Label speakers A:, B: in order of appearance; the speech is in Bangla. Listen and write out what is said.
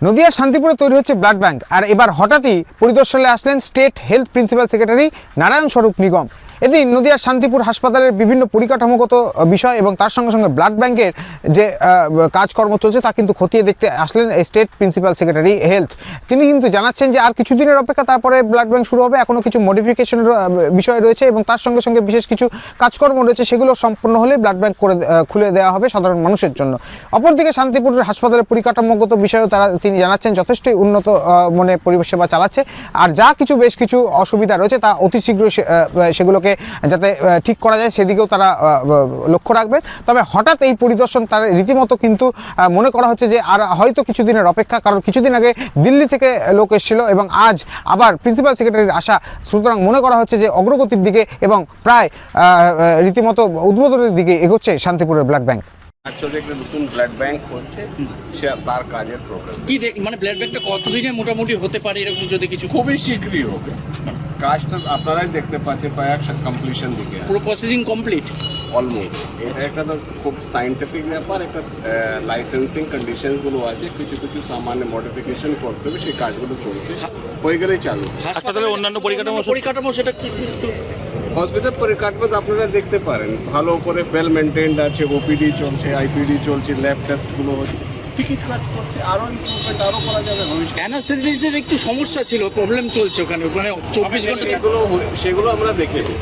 A: নদিয়ার শান্তিপুরে তৈরি হচ্ছে ব্লাড ব্যাংক, আর এবার হঠাৎই পরিদর্শনে আসলেন state health principal secretary Narayan স্বরূপ নিগম। এদিন নদিয়ার শান্তিপুর হাসপাতালের বিভিন্ন পরিকাঠামোগত বিষয় এবং তার সঙ্গে সঙ্গে ব্লাড ব্যাংকের যে কাজকর্ম চলছে তা কিন্তু খতিয়ে দেখতে আসলেন স্টেট প্রিন্সিপাল সেক্রেটারি হেলথ। তিনি কিন্তু জানাচ্ছেন যে আর কিছুদিনের অপেক্ষা, তারপরে ব্লাড ব্যাংক শুরু হবে। এখনও কিছু মডিফিকেশনের বিষয় রয়েছে এবং তার সঙ্গে সঙ্গে বিশেষ কিছু কাজকর্ম রয়েছে, সেগুলো সম্পূর্ণ হলে ব্লাড ব্যাংক খুলে দেওয়া হবে সাধারণ মানুষের জন্য। অপরদিকে শান্তিপুরের হাসপাতালের পরিকাঠামোগত বিষয়েও তিনি জানাচ্ছেন যথেষ্টই উন্নত পরিষেবা চালাচ্ছে, আর যা বেশ কিছু অসুবিধা রয়েছে তা অতি শীঘ্রই সেগুলোকে যাতে ঠিক করা যায় সেদিকেও তারা লক্ষ্য রাখবেন। তবে হঠাৎ এই পরিদর্শন তার রীতিমতো কিন্তু মনে করা হচ্ছে যে আর হয়তো কিছুদিনের অপেক্ষা, কারণ কিছুদিন আগে দিল্লি থেকে লোক এসেছিল এবং আজ আবার প্রিন্সিপাল সেক্রেটারির আসা, সুতরাং মনে করা হচ্ছে যে অগ্রগতির দিকে এবং প্রায় রীতিমতো উদ্বোধনের দিকে এগোচ্ছে শান্তিপুরের ব্লাড ব্যাংক।
B: অ্যাকচুয়ালি একটা নতুন ব্লাড ব্যাংক হচ্ছে, সে তার কাজের প্রোগ্রাম
C: কি মানে ব্লাড ব্যাংকটা কতদিনে মোটামুটি হতে পারে এরকম যদি কিছু?
B: খুবই শীঘ্রই হবে। কাজটা আপনারাই দেখতে পাচ্ছেন প্রায় কমপ্লিশন দিকে,
C: পুরো প্রসেসিং কমপ্লিট
B: অলমোস্ট। এটা একটা তো খুব সায়েন্টিফিক ব্যাপার, একটা লাইসেন্সিং কন্ডিশনসগুলো আছে, কিছু কিছু সামান্য মডিফিকেশন করতে হবে, সেই কাজগুলো চলছে, হয়ে গেলেই চালু।
C: হাসপাতালে অন্যান্য পরিকাঠামো সেটা কি
B: হসপিটাল পরিকাঠামো আপনারা দেখতে পারেন, ভালো করে ওয়েল মেনটেন্ড আছে, ওপিডি চলছে, আইপিডি চলছে, ল্যাব টেস্টগুলো হচ্ছে, ঠিকই কাজ করছে। আরও ইমপ্রুভমেন্ট আরও করা যাবে ভবিষ্যতে।
C: অ্যানাস্থেসিসের একটু সমস্যা ছিল, প্রবলেম চলছে ওখানে 24 ঘন্টা।
B: সেগুলো আমরা দেখে নিই।